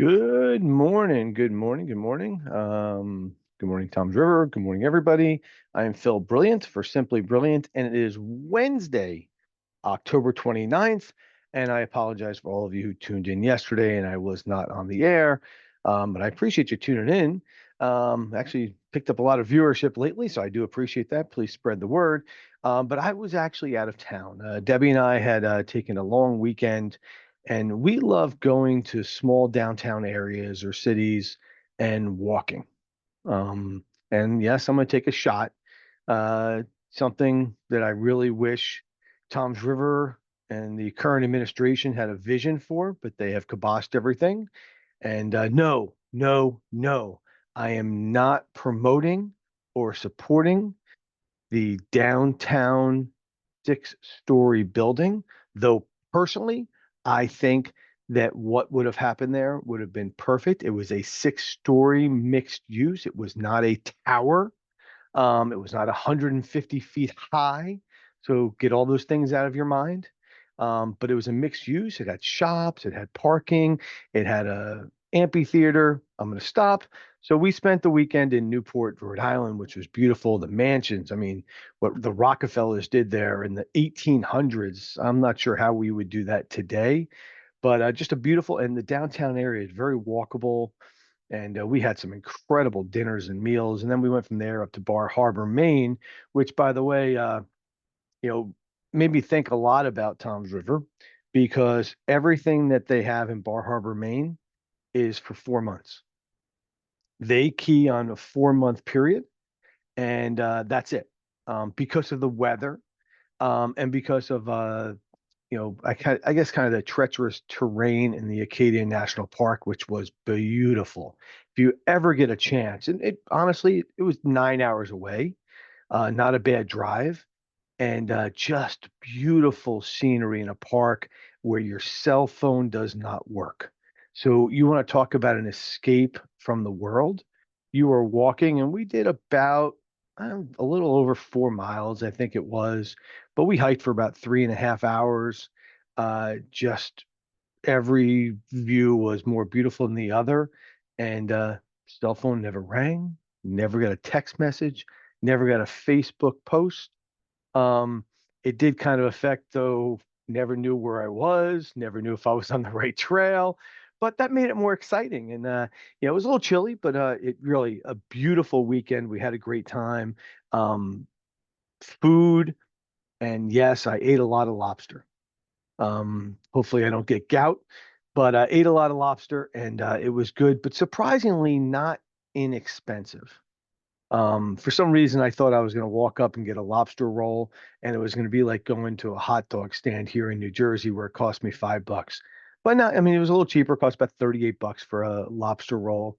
Good morning. Good morning. Good morning. Good morning, Tom's River. Good morning, everybody. I am Phil Brilliant for Simply Brilliant, and it is Wednesday, October 29th. And I apologize for all of you who tuned in yesterday and I was not on the air. But I appreciate you tuning in. Actually picked up a lot of viewership lately, so I do appreciate that. Please spread the word. But I was actually out of town. Debbie and I had taken a long weekend, and we love going to small downtown areas or cities and walking. Um, and yes, I'm going to take a shot. Uh, Something that I really wish Tom's River and the current administration had a vision for, but they have kiboshed everything. And no, no, no, I am not promoting or supporting the downtown six-story building, though personally, I think that what would have happened there would have been perfect. It was a six-story mixed use. It was not a tower. It was not 150 feet high. So get all those things out of your mind. But it was a mixed use. It had shops, it had parking, it had a amphitheater. I'm going to stop. So we spent the weekend in Newport, Rhode Island, which was beautiful. The mansions, I mean, what the Rockefellers did there in the 1800s, I'm not sure how we would do that today, but just a beautiful, and the downtown area is very walkable. And we had some incredible dinners and meals. And then we went from there up to Bar Harbor, Maine, which, by the way, you know, made me think a lot about Tom's River because everything that they have in Bar Harbor, Maine is for 4 months. They key on a 4 month period, and that's it. Because of the weather, and because of I guess kind of the treacherous terrain in the Acadia National Park, which was beautiful. If you ever get a chance, and it honestly, it was 9 hours away, not a bad drive, and just beautiful scenery in a park where your cell phone does not work. So you want to talk about an escape from the world? You are walking, and we did about a little over 4 miles, I think it was, but we hiked for about 3.5 hours. Just every view was more beautiful than the other, and cell phone never rang, never got a text message, never got a Facebook post. um, it did kind of affect, though, never knew where I was, never knew if I was on the right trail, but that made it more exciting. And it was a little chilly, but it really a beautiful weekend. We had a great time. Um, Food, and yes, I ate a lot of lobster. Hopefully I don't get gout, but I ate a lot of lobster and it was good, but surprisingly not inexpensive. For some reason, I thought I was going to walk up and get a lobster roll, and it was going to be like going to a hot dog stand here in New Jersey where it cost me $5. But not, I mean, it was a little cheaper. It cost about 38 bucks for a lobster roll,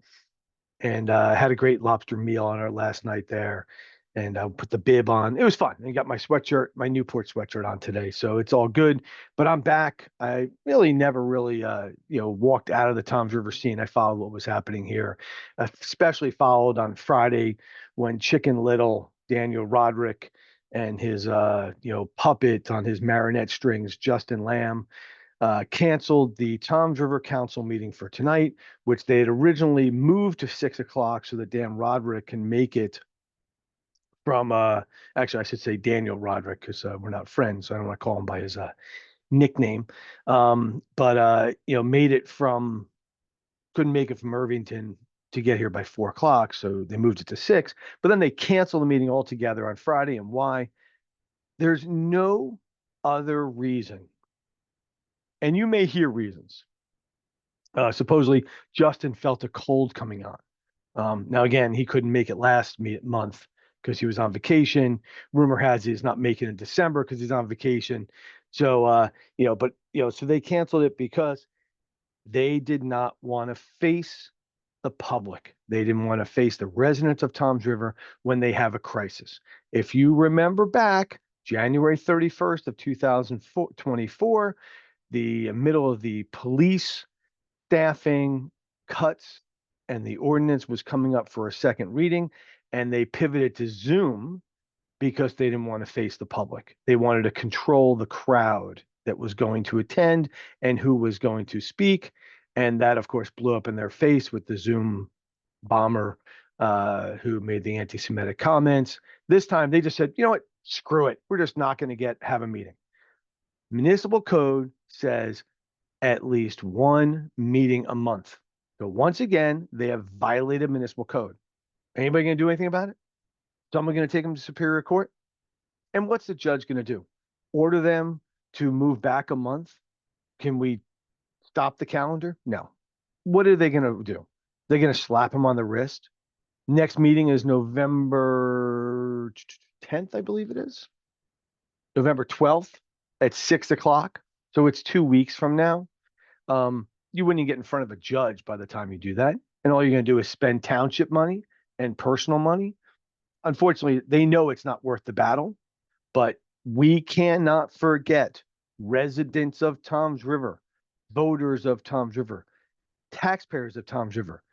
and had a great lobster meal on our last night there. And I put the bib on. It was fun. And got my sweatshirt, my Newport sweatshirt on today, so it's all good. But I'm back. I really never really, walked out of the Tom's River scene. I followed what was happening here, especially followed on Friday when Chicken Little, Daniel Rodrick, and his, puppet on his marionette strings, Justin Lamb, canceled the Toms River Council meeting for tonight, which they had originally moved to 6 o'clock so that Dan Roderick can make it from, actually, I should say Daniel Roderick because we're not friends. So I don't want to call him by his nickname. But, made it from, couldn't make it from Irvington to get here by 4 o'clock. So they moved it to 6. But then they canceled the meeting altogether on Friday. And why? There's no other reason. And you may hear reasons. Supposedly, Justin felt a cold coming on. Now, again, he couldn't make it last month because he was on vacation. Rumor has he's not making it in December because he's on vacation. So, so they canceled it because they did not want to face the public. They didn't want to face the residents of Toms River when they have a crisis. If you remember back, January 31st of 2024, the middle of the police staffing cuts and the ordinance was coming up for a second reading, and they pivoted to Zoom because they didn't want to face the public. They wanted to control the crowd that was going to attend and who was going to speak. And that, of course, blew up in their face with the Zoom bomber who made the anti-Semitic comments. This time they just said, you know what, screw it. We're just not going to have a meeting. Municipal code says at least one meeting a month. So once again, they have violated municipal code. Anybody going to do anything about it? Someone going to take them to Superior Court? And what's the judge going to do? Order them to move back a month? Can we stop the calendar? No. What are they going to do? They're going to slap him on the wrist. Next meeting is November 10th, I believe it is. November 12th at 6 o'clock. So it's 2 weeks from now. You wouldn't get in front of a judge by the time you do that. And all you're going to do is spend township money and personal money. Unfortunately, they know it's not worth the battle, but we cannot forget residents of Toms River, voters of Toms River, taxpayers of Toms River.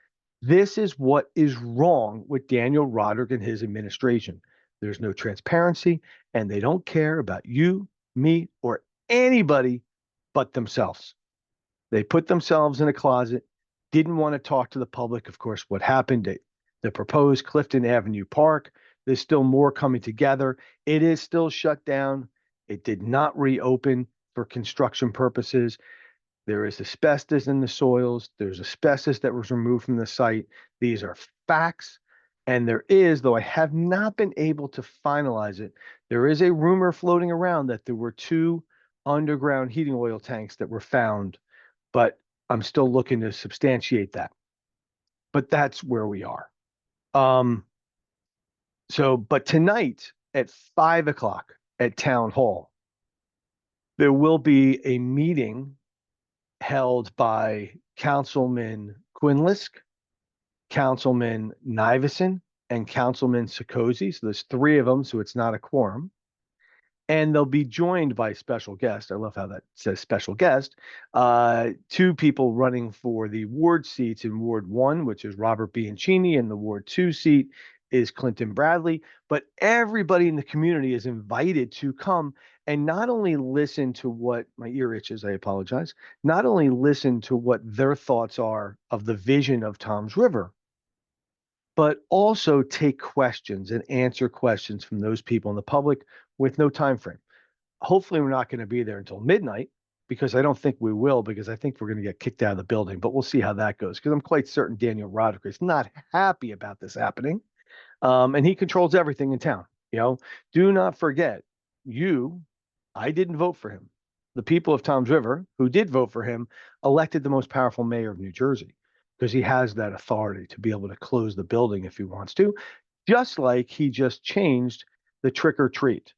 This is what is wrong with Daniel Rodrick and his administration. There's no transparency, and they don't care about you, me, or anybody but themselves. They put themselves in a closet, didn't want to talk to the public. Of course, what happened at the proposed Clifton Avenue Park, there's still more coming together. It is still shut down. It did not reopen for construction purposes. There is asbestos in the soils. There's asbestos that was removed from the site. These are facts. And there is, though I have not been able to finalize it, there is a rumor floating around that there were 2 underground heating oil tanks that were found, but I'm still looking to substantiate that. But that's where we are. But tonight at 5 o'clock at Town Hall, there will be a meeting held by Councilman Quinlisk, Councilman Nivison, and Councilman Sikosi. So there's 3 of them, so it's not a quorum. And they'll be joined by special guest. I love how that says special guest. 2 people running for the ward seats in Ward 1, which is Robert Bianchini, and the Ward 2 seat is Clinton Bradley. But everybody in the community is invited to come and not only listen to what my ear itches, I apologize, not only listen to what their thoughts are of the vision of Toms River, but also take questions and answer questions from those people in the public with no time frame. Hopefully, we're not going to be there until midnight, because I don't think we will, because I think we're going to get kicked out of the building. But we'll see how that goes, because I'm quite certain Daniel Rodrick is not happy about this happening. And he controls everything in town. Do not forget, I didn't vote for him. The people of Toms River, who did vote for him, elected the most powerful mayor of New Jersey, because he has that authority to be able to close the building if he wants to, just like he just changed the trick or treat.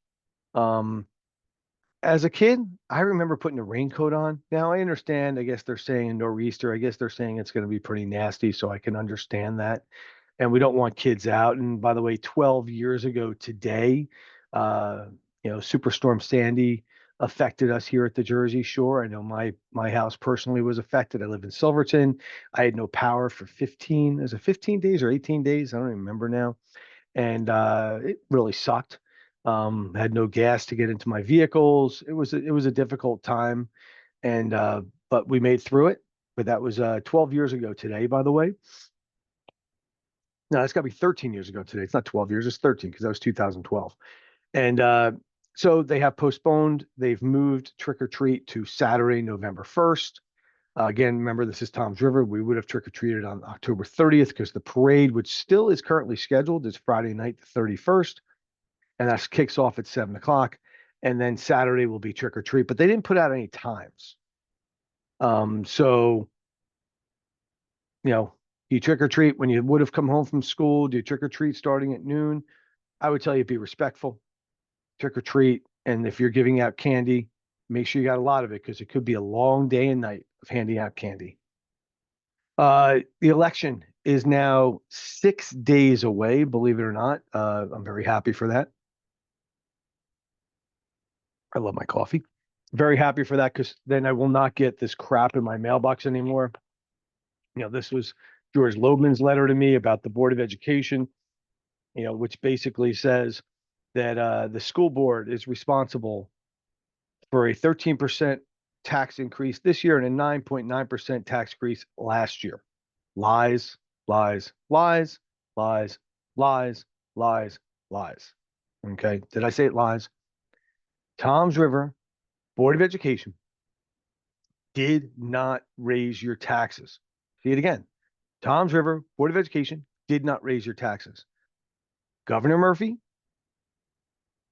As a kid, I remember putting a raincoat on. Now I understand, I guess they're saying a nor'easter. I guess they're saying it's going to be pretty nasty, so I can understand that. And we don't want kids out. And by the way, 12 years ago today, Superstorm Sandy affected us here at the Jersey Shore. I know my house personally was affected. I live in Silverton. I had no power for 15 days or 18 days? I don't even remember now. And it really sucked. Had no gas to get into my vehicles. It was a difficult time, and but we made through it. But that was 12 years ago today, by the way. No, it's got to be 13 years ago today. It's not 12 years, it's 13, because that was 2012. And so they have postponed. They've moved trick or treat to Saturday, November 1st. Again, remember, this is Toms River. We would have trick or treated on October 30th, because the parade, which still is currently scheduled, is Friday night, the 31st. And that kicks off at 7 o'clock. And then Saturday will be trick or treat, but they didn't put out any times. So, you trick or treat when you would have come home from school. Do you trick or treat starting at noon? I would tell you, be respectful, trick or treat. And if you're giving out candy, make sure you got a lot of it, because it could be a long day and night of handing out candy. The election is now 6 days away, believe it or not. I'm very happy for that. I love my coffee. Very happy for that, because then I will not get this crap in my mailbox anymore. This was George Loebman's letter to me about the Board of Education, which basically says that the school board is responsible for a 13% tax increase this year and a 9.9% tax increase last year. Lies, lies, lies, lies, lies, lies, lies. Okay. Did I say it lies? Tom's River Board of Education did not raise your taxes. See it again. Tom's River Board of Education did not raise your taxes. Governor Murphy,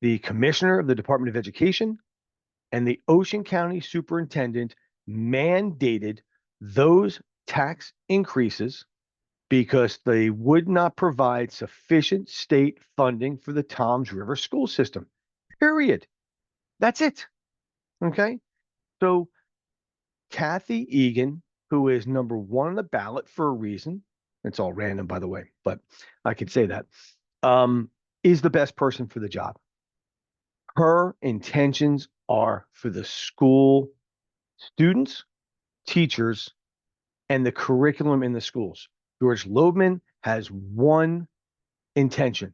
the commissioner of the Department of Education, and the Ocean County superintendent mandated those tax increases because they would not provide sufficient state funding for the Toms River school system. Period. That's it. Okay. So Kathy Egan, who is number one on the ballot for a reason, it's all random, by the way, but I can say that, is the best person for the job. Her intentions are for the school students, teachers, and the curriculum in the schools. George Loebman has one intention: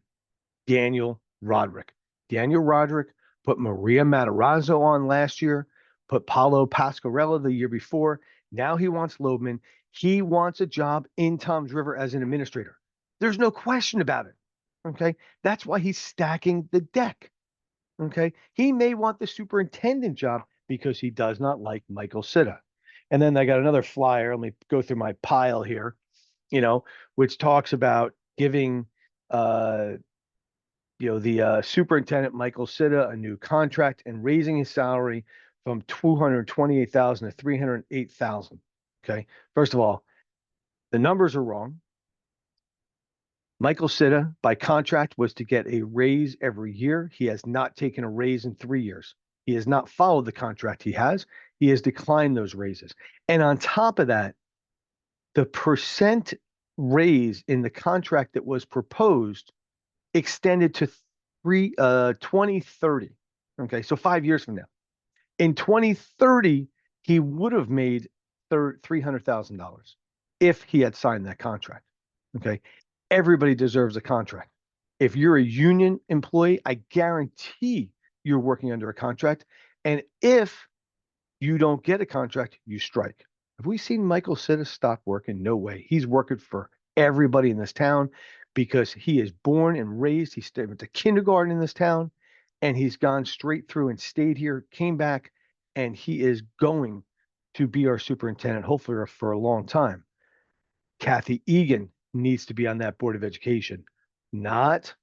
Daniel Rodrick. Daniel Rodrick put Maria Matarazzo on last year, put Paulo Pasquarella the year before. Now he wants Loebman. He wants a job in Toms River as an administrator. There's no question about it. Okay. That's why he's stacking the deck. Okay. He may want the superintendent job because he does not like Michael Sitta. And then I got another flyer. Let me go through my pile here, which talks about giving the superintendent Michael Sitta a new contract and raising his salary from $228,000 to $308,000. Okay. First of all, the numbers are wrong. Michael Sitta, by contract, was to get a raise every year. He has not taken a raise in 3 years. He has not followed the contract he has. He has declined those raises. And on top of that, the percent raise in the contract that was proposed extended to 2030. Okay, so 5 years from now. In 2030, he would have made $300,000 if he had signed that contract. Okay, everybody deserves a contract. If you're a union employee, I guarantee you're working under a contract. And if you don't get a contract, you strike. Have we seen Michael Sitta stop working? No way. He's working for everybody in this town because he is born and raised. He went to kindergarten in this town, and he's gone straight through and stayed here, came back, and he is going to be our superintendent, hopefully for a long time. Kathy Egan needs to be on that Board of Education, not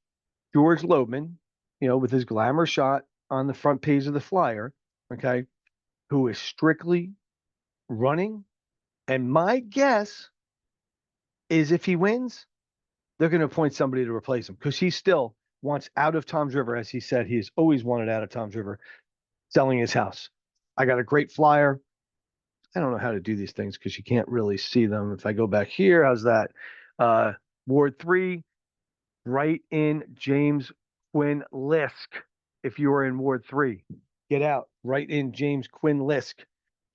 George Loebman, with his glamour shot on the front page of the flyer, okay, who is strictly running. And my guess is if he wins, they're going to appoint somebody to replace him because he still wants out of Toms River. As he said, he has always wanted out of Toms River, selling his house. I got a great flyer. I don't know how to do these things because you can't really see them. If I go back here, how's that? Ward 3, write in James Quinn Lisk. If you are in Ward 3, get out. Write in James Quinn Lisk,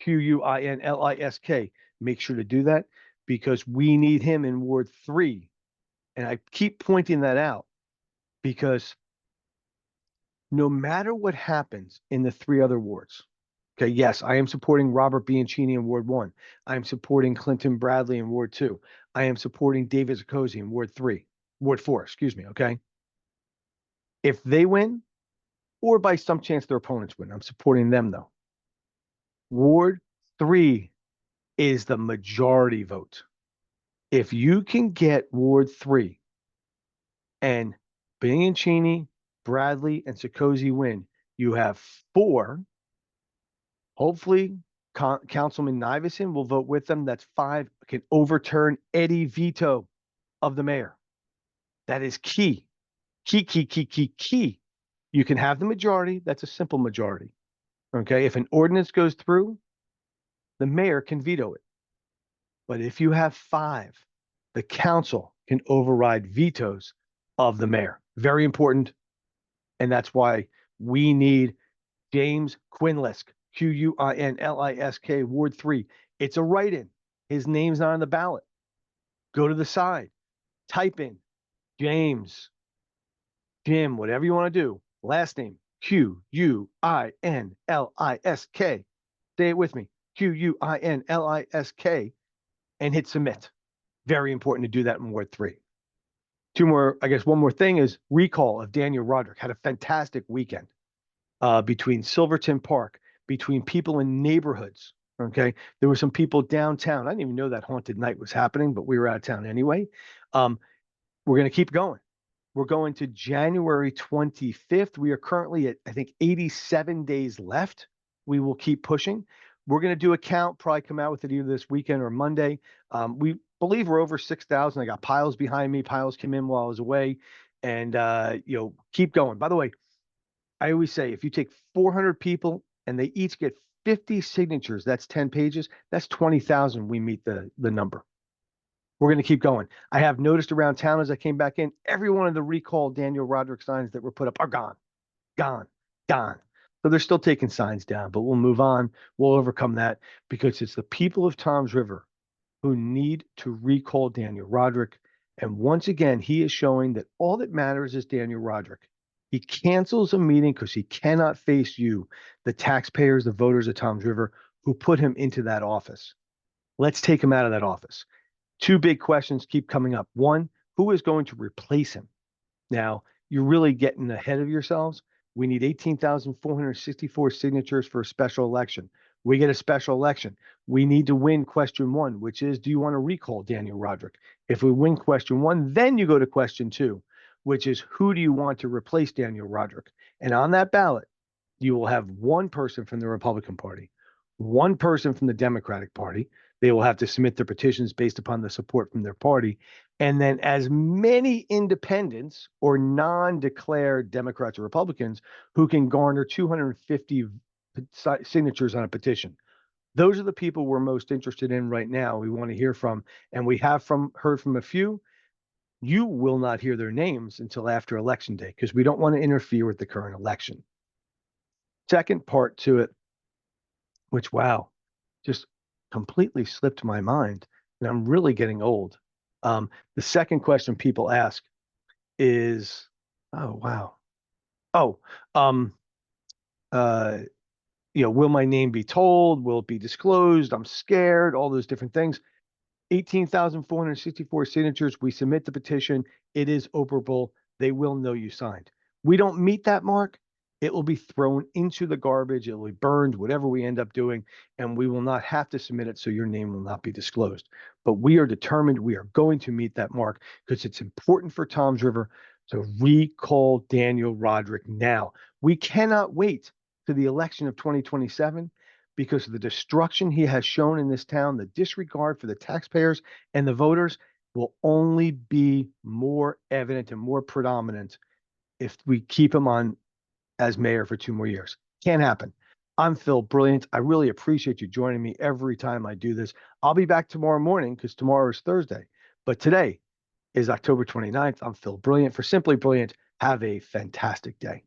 Quinlisk. Make sure to do that because we need him in Ward 3. And I keep pointing that out because no matter what happens in the 3 other wards, okay, yes, I am supporting Robert Bianchini in Ward 1. I am supporting Clinton Bradley in Ward 2. I am supporting David Zuccosi in Ward 4, excuse me, okay? If they win, or by some chance their opponents win, I'm supporting them though. Ward 3 is the majority vote. If you can get Ward 3 and Bianchini, Bradley, and Zuccosi win, you have 4. Hopefully, Councilman Nivison will vote with them. That's 5. Can overturn Eddie veto of the mayor. That is key. Key. You can have the majority. That's a simple majority. Okay. If an ordinance goes through, the mayor can veto it. But if you have 5, the council can override vetoes of the mayor. Very important. And that's why we need James Quinlisk, Quinlisk, Ward 3. It's a write-in. His name's not on the ballot. Go to the side. Type in James, Jim, whatever you want to do. Last name, Quinlisk. Say it with me. QUINLISK and hit submit. Very important to do that in Ward 3. Two more, I guess one more thing is recall of Daniel Rodrick. Had a fantastic weekend between Silverton Park, between people in neighborhoods. Okay. There were some people downtown. I didn't even know that haunted night was happening, but we were out of town anyway. We're going to keep going. We're going to January 25th. We are currently at, I think, 87 days left. We will keep pushing. We're going to do a count, probably come out with it either this weekend or Monday. We believe we're over 6,000. I got piles behind me. Piles came in while I was away. And, keep going. By the way, I always say if you take 400 people and they each get 50 signatures, that's 10 pages. That's 20,000. We meet the number. We're going to keep going. I have noticed around town as I came back in, every one of the recall Daniel Rodrick signs that were put up are gone, gone, gone. So they're still taking signs down, but we'll move on. We'll overcome that because it's the people of Toms River who need to recall Daniel Rodrick. And once again, he is showing that all that matters is Daniel Rodrick. He cancels a meeting because he cannot face you, the taxpayers, the voters of Toms River, who put him into that office. Let's take him out of that office. Two big questions keep coming up. One, who is going to replace him? Now, you're really getting ahead of yourselves. We need 18,464 signatures for a special election. We get a special election. We need to win question one, which is, do you want to recall Daniel Rodrick? If we win question one, then you go to question two, which is, who do you want to replace Daniel Rodrick? And on that ballot, you will have one person from the Republican Party, one person from the Democratic Party. They will have to submit their petitions based upon the support from their party. And then as many independents or non-declared Democrats or Republicans who can garner 250 signatures on a petition. Those are the people we're most interested in right now. We want to hear from, and we have heard from a few. You will not hear their names until after Election Day because we don't want to interfere with the current election. Second part to it, which, wow, just completely slipped my mind, and I'm really getting old. The second question people ask is, oh, wow. Oh, will my name be told? Will it be disclosed? I'm scared, all those different things. 18,464 signatures. We submit the petition. It is operable. They will know you signed. We don't meet that mark. It will be thrown into the garbage. It will be burned, whatever we end up doing, and we will not have to submit it, so your name will not be disclosed. But we are determined we are going to meet that mark because it's important for Toms River to recall Daniel Rodrick now. We cannot wait to the election of 2027 because of the destruction he has shown in this town. The disregard for the taxpayers and the voters will only be more evident and more predominant if we keep him on as mayor for 2 more years. Can't happen. I'm Phil Brilliant. I really appreciate you joining me every time I do this. I'll be back tomorrow morning because tomorrow is Thursday. But today is October 29th. I'm Phil Brilliant for Simply Brilliant. Have a fantastic day.